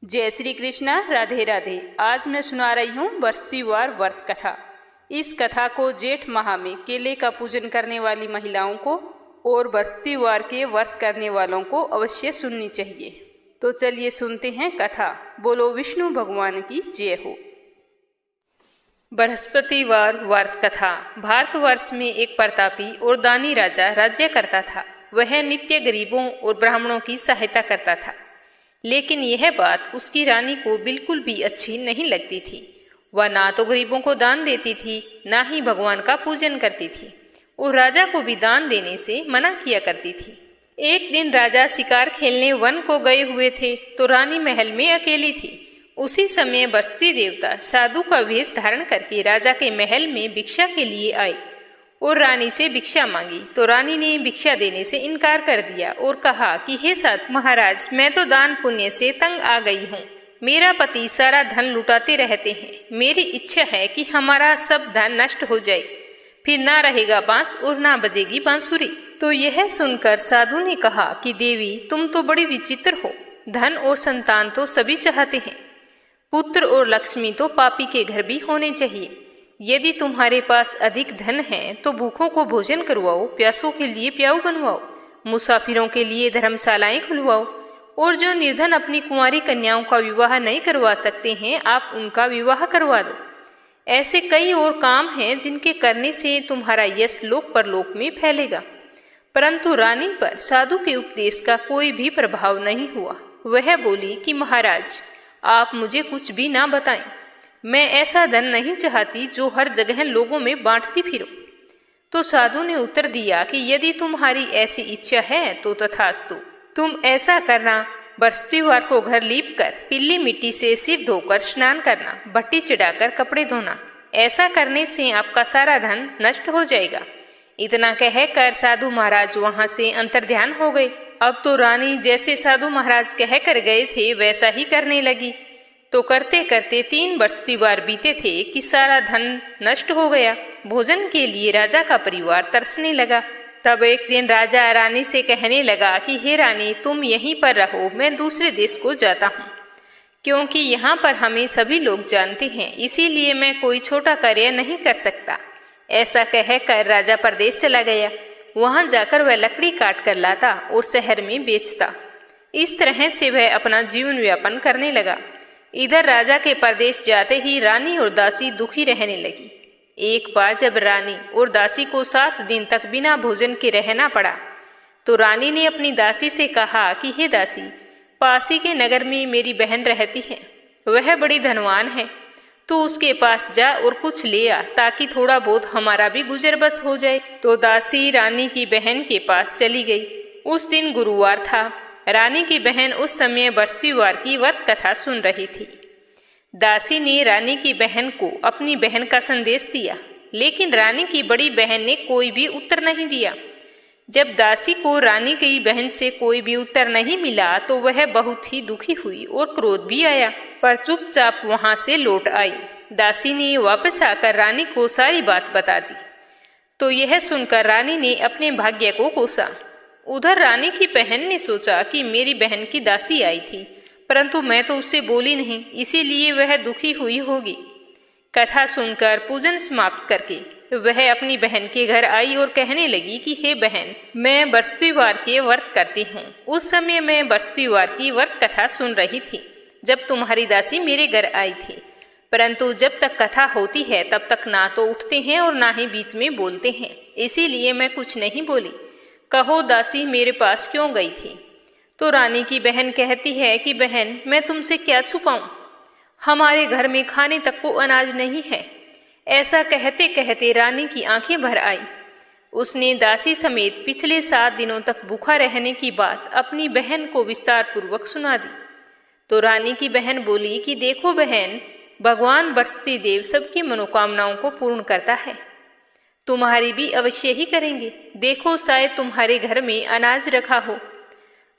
जय श्री कृष्णा, राधे राधे। आज मैं सुना रही हूँ बरसतीवार व्रत कथा। इस कथा को जेठ माह में केले का पूजन करने वाली महिलाओं को और बरसतीवार के व्रत करने वालों को अवश्य सुननी चाहिए। तो चलिए सुनते हैं कथा। बोलो विष्णु भगवान की जय हो। बृहस्पतिवार व्रत कथा। भारतवर्ष में एक प्रतापी और दानी राजा राज्य करता था। वह नित्य गरीबों और ब्राह्मणों की सहायता करता था, लेकिन यह बात उसकी रानी को बिल्कुल भी अच्छी नहीं लगती थी। वह ना तो गरीबों को दान देती थी, ना ही भगवान का पूजन करती थी, और राजा को भी दान देने से मना किया करती थी। एक दिन राजा शिकार खेलने वन को गए हुए थे तो रानी महल में अकेली थी। उसी समय बृहस्पति देवता साधु का वेश धारण करके राजा के महल में भिक्षा के लिए आए और रानी से भिक्षा मांगी। तो रानी ने भिक्षा देने से इनकार कर दिया और कहा कि हे साधु महाराज, मैं तो दान पुण्य से तंग आ गई हूँ। मेरा पति सारा धन लुटाते रहते हैं। मेरी इच्छा है कि हमारा सब धन नष्ट हो जाए, फिर ना रहेगा बांस और ना बजेगी बांसुरी। तो यह सुनकर साधु ने कहा कि देवी, तुम तो बड़ी विचित्र हो। धन और संतान तो सभी चाहते हैं, पुत्र और लक्ष्मी तो पापी के घर भी होने चाहिए। यदि तुम्हारे पास अधिक धन है तो भूखों को भोजन करवाओ, प्यासों के लिए प्याऊ बनवाओ, मुसाफिरों के लिए धर्मशालाएं खुलवाओ, और जो निर्धन अपनी कुंवारी कन्याओं का विवाह नहीं करवा सकते हैं, आप उनका विवाह करवा दो। ऐसे कई और काम हैं जिनके करने से तुम्हारा यश लोक परलोक में फैलेगा। परंतु रानी पर साधु के उपदेश का कोई भी प्रभाव नहीं हुआ। वह बोली कि महाराज, आप मुझे कुछ भी ना बताएं। मैं ऐसा धन नहीं चाहती जो हर जगह लोगों में बांटती फिरूं। तो साधु ने उत्तर दिया कि यदि तुम्हारी ऐसी इच्छा है तो तथास्तु। तुम ऐसा करना, बृहस्पतिवार को घर लीप कर पीली मिट्टी से सिर धोकर स्नान करना, भट्टी चढ़ाकर कपड़े धोना। ऐसा करने से आपका सारा धन नष्ट हो जाएगा। इतना कहकर साधु महाराज वहां से अंतर्ध्यान हो गए। अब तो रानी जैसे साधु महाराज कह कर गए थे वैसा ही करने लगी। तो करते करते 3 बृहस्पतिवार बीते थे कि सारा धन नष्ट हो गया। भोजन के लिए राजा का परिवार तरसने लगा। तब एक दिन राजा रानी से कहने लगा कि हे रानी, तुम यहीं पर रहो, मैं दूसरे देश को जाता हूँ, क्योंकि यहाँ पर हमें सभी लोग जानते हैं, इसीलिए मैं कोई छोटा कार्य नहीं कर सकता। ऐसा कहकर राजा परदेश चला गया। वहां जाकर वह लकड़ी काट कर लाता और शहर में बेचता। इस तरह से वह अपना जीवन व्यापन करने लगा। इधर राजा के परदेश जाते ही रानी और दासी दुखी रहने लगी। एक बार जब रानी और दासी को 7 दिन तक बिना भोजन के रहना पड़ा, तो रानी ने अपनी दासी से कहा कि हे दासी, पासी के नगर में मेरी बहन रहती है, वह बड़ी धनवान है, तू उसके पास जा और कुछ ले आ, ताकि थोड़ा बहुत हमारा भी गुजर बस हो जाए। तो दासी रानी की बहन के पास चली गई। उस दिन गुरुवार था। रानी की बहन उस समय बृहस्पतिवार की व्रत कथा सुन रही थी। दासी ने रानी की बहन को अपनी बहन का संदेश दिया, लेकिन रानी की बड़ी बहन ने कोई भी उत्तर नहीं दिया। जब दासी को रानी की बहन से कोई भी उत्तर नहीं मिला तो वह बहुत ही दुखी हुई और क्रोध भी आया, पर चुपचाप वहां से लौट आई। दासी ने वापस आकर रानी को सारी बात बता दी। तो यह सुनकर रानी ने अपने भाग्य को कोसा। उधर रानी की बहन ने सोचा कि मेरी बहन की दासी आई थी, परंतु मैं तो उससे बोली नहीं, इसीलिए वह दुखी हुई होगी। कथा सुनकर पूजन समाप्त करके वह अपनी बहन के घर आई और कहने लगी कि हे बहन, मैं बृहस्पतिवार के व्रत करती हूँ। उस समय मैं बृहस्पतिवार की व्रत कथा सुन रही थी जब तुम्हारी दासी मेरे घर आई थी, परंतु जब तक कथा होती है तब तक ना तो उठते हैं और ना ही बीच में बोलते हैं, इसीलिए मैं कुछ नहीं बोली। कहो दासी, मेरे पास क्यों गई थी? तो रानी की बहन कहती है कि बहन, मैं तुमसे क्या छुपाऊं, हमारे घर में खाने तक को अनाज नहीं है। ऐसा कहते कहते रानी की आंखें भर आई। उसने दासी समेत पिछले 7 दिनों तक भूखा रहने की बात अपनी बहन को विस्तार पूर्वक सुना दी। तो रानी की बहन बोली कि देखो बहन, भगवान बृहस्पति देव सबकी मनोकामनाओं को पूर्ण करता है, तुम्हारी भी अवश्य ही करेंगे। देखो, शायद तुम्हारे घर में अनाज रखा हो।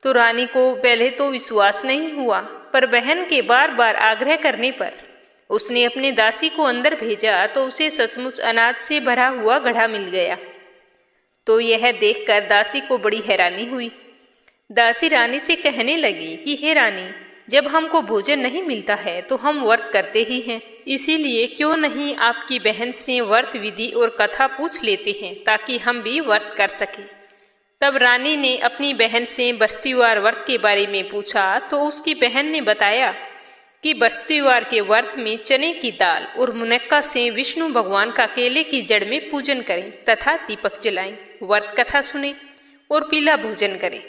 तो रानी को पहले तो विश्वास नहीं हुआ, पर बहन के बार बार आग्रह करने पर उसने अपने दासी को अंदर भेजा तो उसे सचमुच अनाज से भरा हुआ घड़ा मिल गया। तो यह देखकर दासी को बड़ी हैरानी हुई। दासी रानी से कहने लगी कि हे रानी, जब हमको भोजन नहीं मिलता है तो हम व्रत करते ही हैं। इसीलिए क्यों नहीं आपकी बहन से व्रत विधि और कथा पूछ लेते हैं ताकि हम भी व्रत कर सकें। तब रानी ने अपनी बहन से बस्तीवार व्रत के बारे में पूछा तो उसकी बहन ने बताया कि बस्तीवार के व्रत में चने की दाल और मुनक्का से विष्णु भगवान का केले की जड़ में पूजन करें तथा दीपक जलाएं, व्रत कथा सुने और पीला भोजन करें।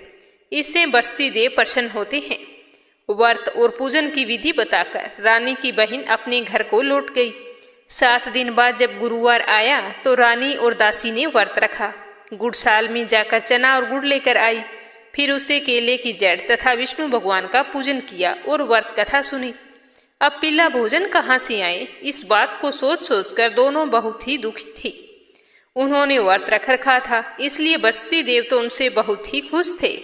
इससे बस्ती देव प्रसन्न होते हैं। व्रत और पूजन की विधि बताकर रानी की बहन अपने घर को लौट गई। 7 दिन बाद जब गुरुवार आया तो रानी और दासी ने व्रत रखा। गुड़साल में जाकर चना और गुड़ लेकर आई। फिर उसे केले की जड़ तथा विष्णु भगवान का पूजन किया और व्रत कथा सुनी। अब पीला भोजन कहाँ से आए, इस बात को सोच सोचकर दोनों बहुत ही दुखी थे। उन्होंने व्रत रख रखा था, इसलिए बस्ती देव तो उनसे बहुत ही खुश थे।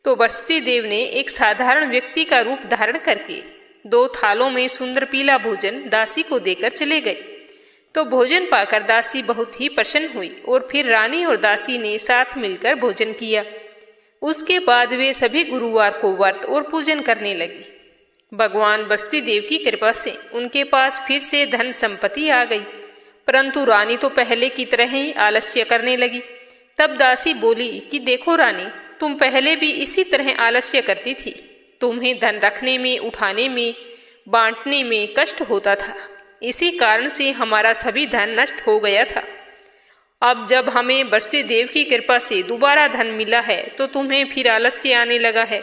तो बस्ती देव ने एक साधारण व्यक्ति का रूप धारण करके 2 थालों में सुंदर पीला भोजन दासी को देकर चले गए। तो भोजन पाकर दासी बहुत ही प्रसन्न हुई और फिर रानी और दासी ने साथ मिलकर भोजन किया। उसके बाद वे सभी गुरुवार को व्रत और पूजन करने लगी। भगवान बस्ती देव की कृपा से उनके पास फिर से धन संपत्ति आ गई, परंतु रानी तो पहले की तरह ही आलस्य करने लगी। तब दासी बोली कि देखो रानी, तुम पहले भी इसी तरह आलस्य करती थी। तुम्हें धन रखने में, उठाने में, बांटने में कष्ट होता था। इसी कारण से हमारा सभी धन नष्ट हो गया था। अब जब हमें बस्ती देव की कृपा से दोबारा धन मिला है तो तुम्हें फिर आलस्य आने लगा है।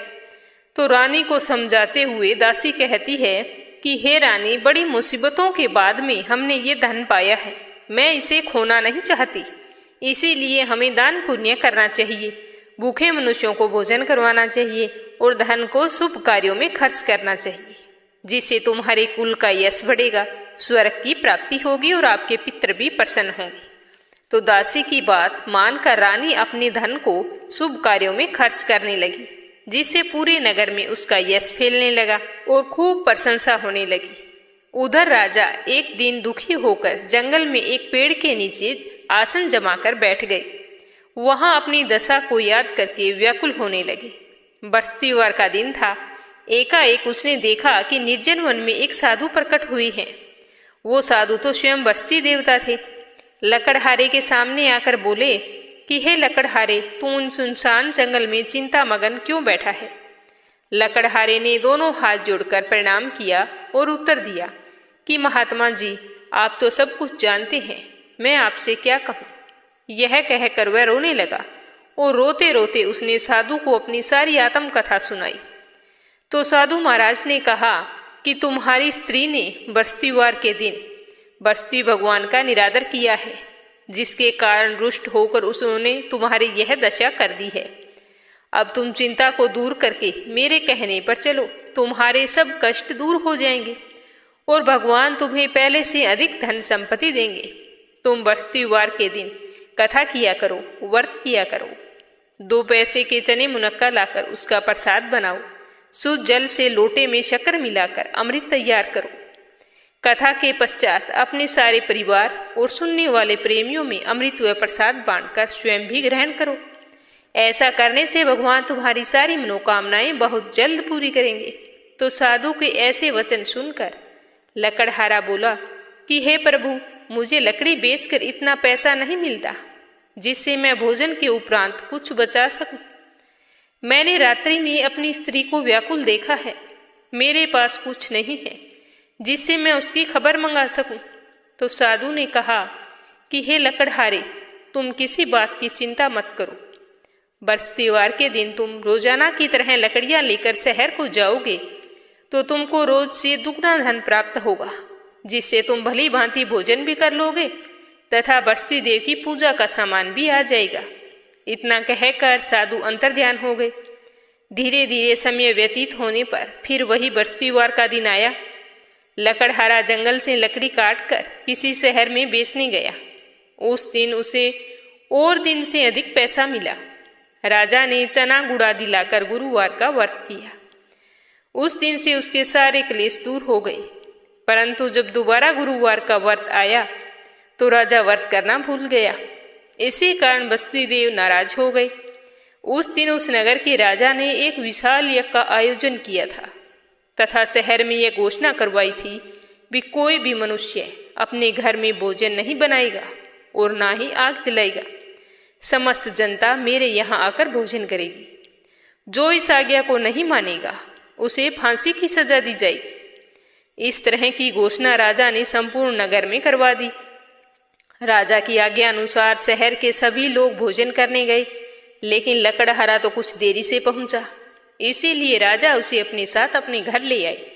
तो रानी को समझाते हुए दासी कहती है कि हे रानी, बड़ी मुसीबतों के बाद में हमने ये धन पाया है, मैं इसे खोना नहीं चाहती। इसीलिए हमें दान पुण्य करना चाहिए, भूखे मनुष्यों को भोजन करवाना चाहिए और धन को शुभ कार्यों में खर्च करना चाहिए, जिससे तुम्हारे कुल का यश बढ़ेगा, स्वर्ग की प्राप्ति होगी और आपके पितृ भी प्रसन्न होंगे। तो दासी की बात मानकर रानी अपने धन को शुभ कार्यों में खर्च करने लगी, जिससे पूरे नगर में उसका यश फैलने लगा और खूब प्रशंसा होने लगी। उधर राजा एक दिन दुखी होकर जंगल में एक पेड़ के नीचे आसन जमाकर बैठ गए। वहां अपनी दशा को याद करके व्याकुल होने लगे। बृहस्पतिवार का दिन था। एकाएक उसने देखा कि निर्जन वन में एक साधु प्रकट हुए हैं। वो साधु तो स्वयं बस्ती देवता थे। लकड़हारे के सामने आकर बोले कि हे लकड़हारे, तू उन सुनसान जंगल में चिंता मगन क्यों बैठा है? लकड़हारे ने दोनों हाथ जोड़कर प्रणाम किया और उत्तर दिया कि महात्मा जी, आप तो सब कुछ जानते हैं, मैं आपसे क्या कहूँ। यह कहकर वह रोने लगा और रोते रोते उसने साधु को अपनी सारी आत्म कथा सुनाई। तो साधु महाराज ने कहा कि तुम्हारी स्त्री ने बृहस्पतिवार के दिन बृहस्पति भगवान का निरादर किया है, जिसके कारण रुष्ट होकर उसने तुम्हारी यह दशा कर दी है। अब तुम चिंता को दूर करके मेरे कहने पर चलो, तुम्हारे सब कष्ट दूर हो जाएंगे और भगवान तुम्हें पहले से अधिक धन संपत्ति देंगे। तुम बृहस्पतिवार के दिन कथा किया करो, व्रत किया करो। 2 पैसे के चने मुनक्का लाकर उसका प्रसाद बनाओ। शुद्ध जल से लोटे में शक्कर मिलाकर अमृत तैयार करो। कथा के पश्चात अपने सारे परिवार और सुनने वाले प्रेमियों में अमृत व प्रसाद बांटकर स्वयं भी ग्रहण करो। ऐसा करने से भगवान तुम्हारी सारी मनोकामनाएं बहुत जल्द पूरी करेंगे। तो साधु के ऐसे वचन सुनकर लकड़हारा बोला कि हे प्रभु, मुझे लकड़ी बेचकर इतना पैसा नहीं मिलता जिससे मैं भोजन के उपरांत कुछ बचा सकूं। मैंने रात्रि में अपनी स्त्री को व्याकुल देखा है। मेरे पास कुछ नहीं है जिससे मैं उसकी खबर मंगा सकूं। तो साधु ने कहा कि हे लकड़हारे, तुम किसी बात की चिंता मत करो। बृहस्पतिवार के दिन तुम रोजाना की तरह लकड़ियां लेकर शहर को जाओगे तो तुमको रोज से दुगना धन प्राप्त होगा, जिससे तुम भली भांति भोजन भी कर लोगे तथा बृहस्पति देव की पूजा का सामान भी आ जाएगा। इतना कहकर साधु अंतर्ध्यान हो गए। धीरे धीरे समय व्यतीत होने पर फिर वही बृहस्पतिवार का दिन आया। लकड़हारा जंगल से लकड़ी काटकर किसी शहर में बेचने गया। उस दिन उसे और दिन से अधिक पैसा मिला। राजा ने चना गुड़ा दिलाकर गुरुवार का व्रत किया। उस दिन से उसके सारे क्लेश दूर हो गए। परंतु जब दोबारा गुरुवार का व्रत आया तो राजा व्रत करना भूल गया। इसी कारण बस्ती देव नाराज हो गए। उस दिन उस नगर के राजा ने एक विशाल यज्ञ का आयोजन किया था। तथा शहर में यह घोषणा करवाई थी कि कोई भी मनुष्य अपने घर में भोजन नहीं बनाएगा और ना ही आग जलाएगा। समस्त जनता मेरे यहाँ आकर भोजन करेगी। जो इस आज्ञा को नहीं मानेगा उसे फांसी की सजा दी जाएगी। इस तरह की घोषणा राजा ने संपूर्ण नगर में करवा दी। राजा की आज्ञा अनुसार शहर के सभी लोग भोजन करने गए, लेकिन लकड़हारा तो कुछ देरी से पहुंचा। इसीलिए राजा उसे अपने साथ अपने घर ले आए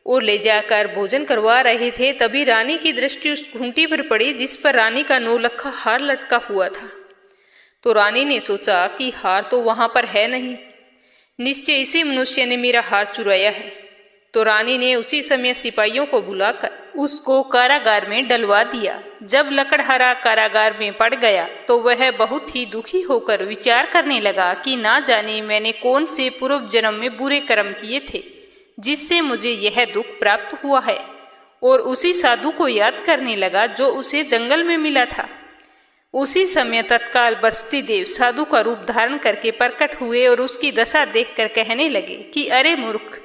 और ले जाकर भोजन करवा रहे थे। तभी रानी की दृष्टि उस घूंटी पर पड़ी जिस पर रानी का 9 लखा हार लटका हुआ था। तो रानी ने सोचा कि हार तो वहां पर है नहीं, निश्चय इसी मनुष्य ने मेरा हार चुराया है। तो रानी ने उसी समय सिपाहियों को बुलाकर उसको कारागार में डलवा दिया। जब लकड़हारा कारागार में पड़ गया तो वह बहुत ही दुखी होकर विचार करने लगा कि ना जाने मैंने कौन से पूर्व जन्म में बुरे कर्म किए थे जिससे मुझे यह दुख प्राप्त हुआ है। और उसी साधु को याद करने लगा जो उसे जंगल में मिला था। उसी समय तत्काल बृहस्पतिदेव साधु का रूप धारण करके प्रकट हुए और उसकी दशा देखकर कहने लगे कि अरे मूर्ख,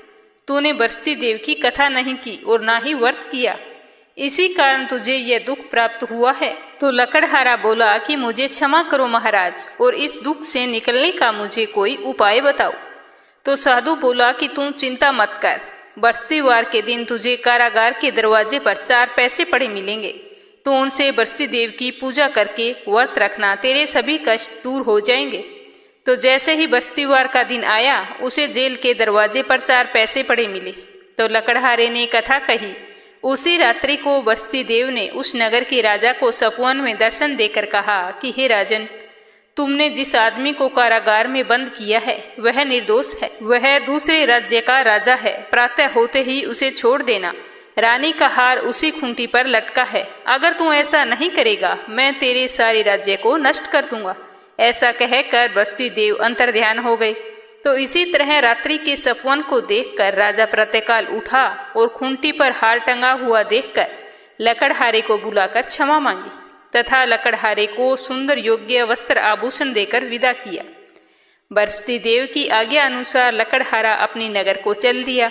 तूने बृहस्पतिदेव की कथा नहीं की और ना ही व्रत किया, इसी कारण तुझे यह दुख प्राप्त हुआ है। तो लकड़हारा बोला कि मुझे क्षमा करो महाराज, और इस दुख से निकलने का मुझे कोई उपाय बताओ। तो साधु बोला कि तुम चिंता मत कर, बृहस्पतिवार के दिन तुझे कारागार के दरवाजे पर 4 पैसे पड़े मिलेंगे। तो उनसे बृहस्पतिदेव की पूजा करके व्रत रखना, तेरे सभी कष्ट दूर हो जाएंगे। तो जैसे ही बृहस्पतिवार का दिन आया उसे जेल के दरवाजे पर 4 पैसे पड़े मिले। तो लकड़हारे ने कथा कही। उसी रात्रि को बृहस्पतिदेव ने उस नगर के राजा को सपवन में दर्शन देकर कहा कि हे राजन, तुमने जिस आदमी को कारागार में बंद किया है वह निर्दोष है, वह दूसरे राज्य का राजा है। प्रातः होते ही उसे छोड़ देना। रानी का हार उसी खूंटी पर लटका है। अगर तू ऐसा नहीं करेगा मैं तेरे सारे राज्य को नष्ट कर दूंगा। ऐसा कहकर बृहस्पतिदेव अंतर्ध्यान हो गए। तो इसी तरह रात्रि के सपवन को देखकर राजा प्रातःकाल उठा और खूंटी पर हार टंगा हुआ देखकर लकड़हारे को बुलाकर क्षमा मांगी तथा लकड़हारे को सुंदर योग्य वस्त्र आभूषण देकर विदा किया। बृहस्पतिदेव की आज्ञा अनुसार लकड़हारा अपने नगर को चल दिया।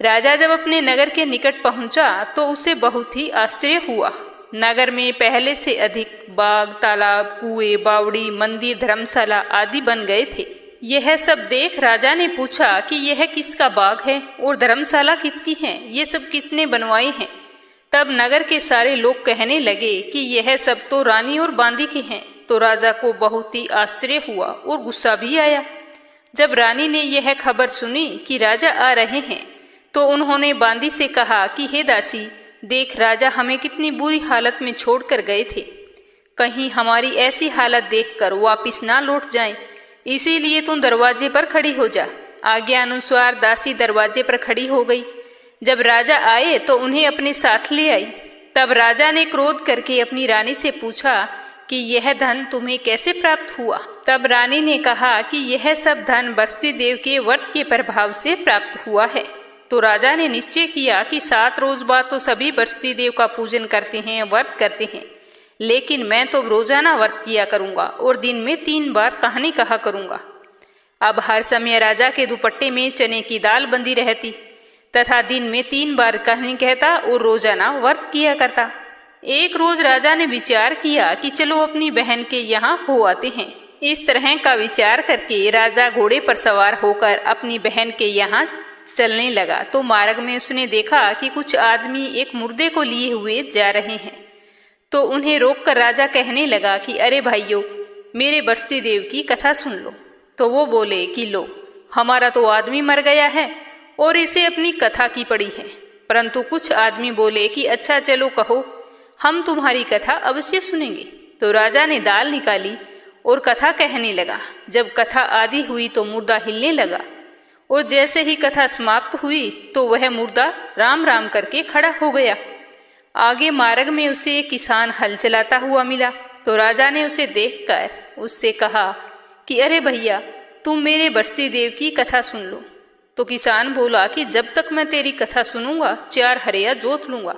राजा जब अपने नगर के निकट पहुंचा तो उसे बहुत ही आश्चर्य हुआ। नगर में पहले से अधिक बाग, तालाब, कुएं, बावड़ी, मंदिर, धर्मशाला आदि बन गए थे। यह सब देख राजा ने पूछा कि यह किसका बाग है और धर्मशाला किसकी है, ये सब किसने बनवाए हैं। तब नगर के सारे लोग कहने लगे कि यह सब तो रानी और बांदी के हैं। तो राजा को बहुत ही आश्चर्य हुआ और गुस्सा भी आया। जब रानी ने यह खबर सुनी कि राजा आ रहे हैं तो उन्होंने बांदी से कहा कि हे दासी, देख राजा हमें कितनी बुरी हालत में छोड़कर गए थे, कहीं हमारी ऐसी हालत देखकर वापिस ना लौट जाएं। इसीलिए तुम दरवाजे पर खड़ी हो जा। आज्ञा अनुसार दासी दरवाजे पर खड़ी हो गई। जब राजा आए तो उन्हें अपने साथ ले आई। तब राजा ने क्रोध करके अपनी रानी से पूछा कि यह धन तुम्हें कैसे प्राप्त हुआ। तब रानी ने कहा कि यह सब धन बृहस्पतिदेव के व्रत के प्रभाव से प्राप्त हुआ है। तो राजा ने निश्चय किया कि 7 रोज बाद तो सभी बृहस्पतिदेव का पूजन करते हैं, व्रत करते हैं, लेकिन मैं तो रोजाना व्रत किया करूंगा और दिन में 3 बार कहानी कहा करूंगा। अब हर समय राजा के दुपट्टे में चने की दाल बंधी रहती तथा दिन में 3 बार कहानी कहता और रोजाना व्रत किया करता। एक रोज राजा ने विचार किया कि चलो अपनी बहन के यहाँ हो आते हैं। इस तरह का विचार करके राजा घोड़े पर सवार होकर अपनी बहन के यहाँ चलने लगा। तो मार्ग में उसने देखा कि कुछ आदमी एक मुर्दे को लिए हुए जा रहे हैं। तो उन्हें रोककर राजा कहने लगा कि अरे भाइयों, मेरे बृहस्पतिदेव की कथा सुन लो। तो वो बोले कि लो, हमारा तो आदमी मर गया है और इसे अपनी कथा की पड़ी है। परंतु कुछ आदमी बोले कि अच्छा चलो कहो, हम तुम्हारी कथा अवश्य सुनेंगे। तो राजा ने दाल निकाली और कथा कहने लगा। जब कथा आधी हुई तो मुर्दा हिलने लगा और जैसे ही कथा समाप्त हुई तो वह मुर्दा राम राम करके खड़ा हो गया। आगे मार्ग में उसे एक किसान हल चलाता हुआ मिला। तो राजा ने उसे देखकर उससे कहा कि अरे भैया, तुम मेरे बृहस्पतिदेव की कथा सुन लो। तो किसान बोला कि जब तक मैं तेरी कथा सुनूंगा 4 हरिया जोत लूंगा।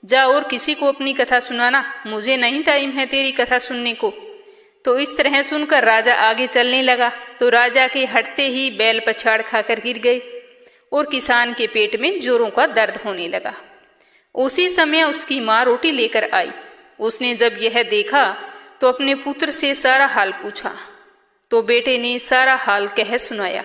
जा और किसी को अपनी कथा सुनाना, मुझे नहीं टाइम है तेरी कथा सुनने को। तो इस तरह सुनकर राजा आगे चलने लगा। तो राजा के हटते ही बैल पछाड़ खाकर गिर गए और किसान के पेट में जोरों का दर्द होने लगा। उसी समय उसकी माँ रोटी लेकर आई। उसने जब यह देखा तो अपने पुत्र से सारा हाल पूछा, तो बेटे ने सारा हाल कह सुनाया।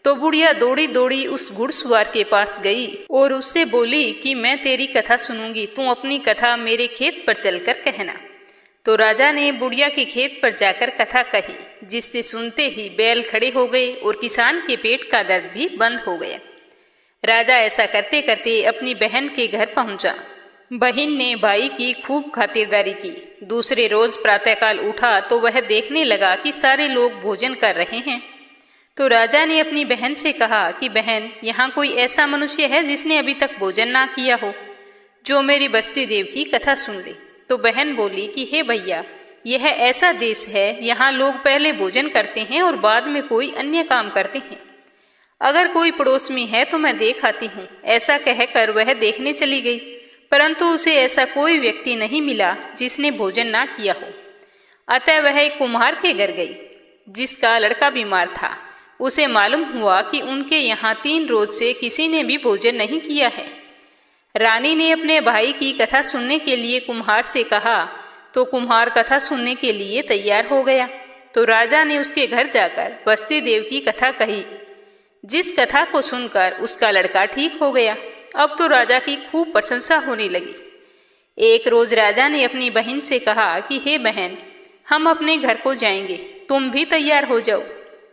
तो बुढ़िया दौड़ी दौड़ी उस घुड़सवार के पास गई और उससे बोली कि मैं तेरी कथा सुनूंगी, तू अपनी कथा मेरे खेत पर चलकर कहना। तो राजा ने बुढ़िया के खेत पर जाकर कथा कही, जिससे सुनते ही बैल खड़े हो गए और किसान के पेट का दर्द भी बंद हो गया। राजा ऐसा करते करते अपनी बहन के घर पहुंचा। बहन ने भाई की खूब खातिरदारी की। दूसरे रोज प्रातःकाल उठा तो वह देखने लगा कि सारे लोग भोजन कर रहे हैं। तो राजा ने अपनी बहन से कहा कि बहन, यहाँ कोई ऐसा मनुष्य है जिसने अभी तक भोजन ना किया हो, जो मेरी बस्ती देव की कथा सुन ले। तो बहन बोली कि हे भैया, यह ऐसा देश है, यहाँ लोग पहले भोजन करते हैं और बाद में कोई अन्य काम करते हैं। अगर कोई पड़ोस में है तो मैं देख आती हूँ। ऐसा कहकर वह देखने चली गई, परंतु उसे ऐसा कोई व्यक्ति नहीं मिला जिसने भोजन ना किया हो। अतः वह एक कुम्हार के घर गई, जिसका लड़का बीमार था। उसे मालूम हुआ कि उनके यहाँ 3 रोज से किसी ने भी भोजन नहीं किया है। रानी ने अपने भाई की कथा सुनने के लिए कुम्हार से कहा, तो कुम्हार कथा सुनने के लिए तैयार हो गया। तो राजा ने उसके घर जाकर बस्ती देव की कथा कही, जिस कथा को सुनकर उसका लड़का ठीक हो गया। अब तो राजा की खूब प्रशंसा होने लगी। एक रोज राजा ने अपनी बहन से कहा कि हे बहन, हम अपने घर को जाएंगे, तुम भी तैयार हो जाओ।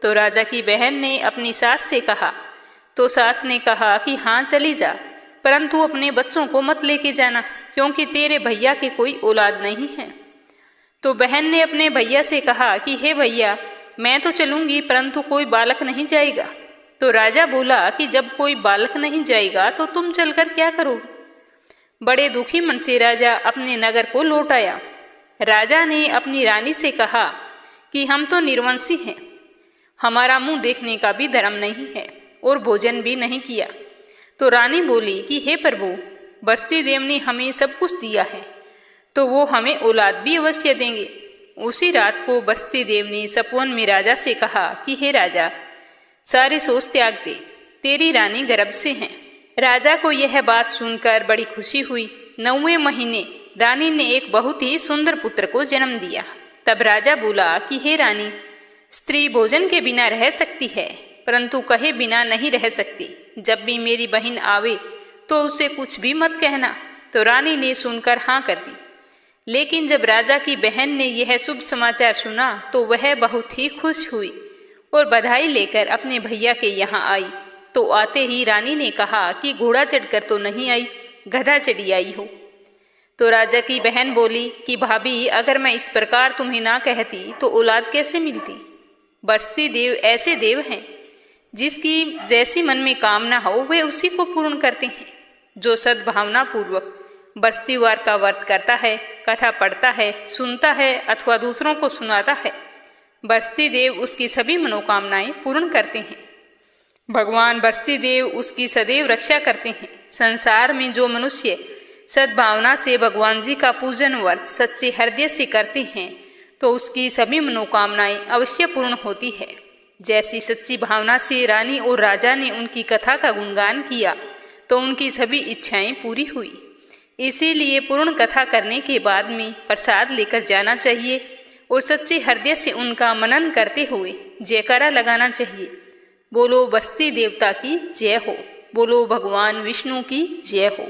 तो राजा की बहन ने अपनी सास से कहा। तो सास ने कहा कि हाँ चली जा, परंतु अपने बच्चों को मत लेके जाना, क्योंकि तेरे भैया के कोई औलाद नहीं है। तो बहन ने अपने भैया से कहा कि हे भैया, मैं तो चलूंगी, परंतु कोई बालक नहीं जाएगा। तो राजा बोला कि जब कोई बालक नहीं जाएगा तो तुम चलकर क्या करोगे। बड़े दुखी मन से राजा अपने नगर को लौट आया। राजा ने अपनी रानी से कहा कि हम तो निर्वंशी हैं, हमारा मुंह देखने का भी धर्म नहीं है और भोजन भी नहीं किया। तो रानी बोली कि हे प्रभु, बस्ती देव ने हमें सब कुछ दिया है, तो वो हमें औलाद भी अवश्य देंगे। उसी रात को बस्ती देव ने सपवन में राजा से कहा कि हे राजा, सारी सोच त्याग दे, तेरी रानी गर्भ से है। राजा को यह बात सुनकर बड़ी खुशी हुई। 9वें महीने रानी ने एक बहुत ही सुंदर पुत्र को जन्म दिया। तब राजा बोला कि हे रानी, स्त्री भोजन के बिना रह सकती है, परंतु कहे बिना नहीं रह सकती। जब भी मेरी बहन आवे तो उसे कुछ भी मत कहना। तो रानी ने सुनकर हाँ कर दी। लेकिन जब राजा की बहन ने यह शुभ समाचार सुना तो वह बहुत ही खुश हुई और बधाई लेकर अपने भैया के यहाँ आई। तो आते ही रानी ने कहा कि घोड़ा चढ़कर तो नहीं आई, गधा चढ़ी आई हो। तो राजा की बहन बोली कि भाभी, अगर मैं इस प्रकार तुम्हें ना कहती तो औलाद कैसे मिलती। बस्ती देव ऐसे देव हैं जिसकी जैसी मन में कामना हो वे उसी को पूर्ण करते हैं। जो सद्भावना पूर्वक बस्तीवार का व्रत करता है, कथा पढ़ता है, सुनता है अथवा दूसरों को सुनाता है, बस्ती देव उसकी सभी मनोकामनाएं पूर्ण करते हैं। भगवान बस्ती देव उसकी सदैव रक्षा करते हैं। संसार में जो मनुष्य सद्भावना से भगवान जी का पूजन व्रत सच्चे हृदय से करते हैं तो उसकी सभी मनोकामनाएं अवश्य पूर्ण होती है। जैसी सच्ची भावना से रानी और राजा ने उनकी कथा का गुणगान किया तो उनकी सभी इच्छाएं पूरी हुई। इसीलिए पूर्ण कथा करने के बाद में प्रसाद लेकर जाना चाहिए और सच्चे हृदय से उनका मनन करते हुए जयकारा लगाना चाहिए। बोलो बस्ती देवता की जय हो, बोलो भगवान विष्णु की जय हो।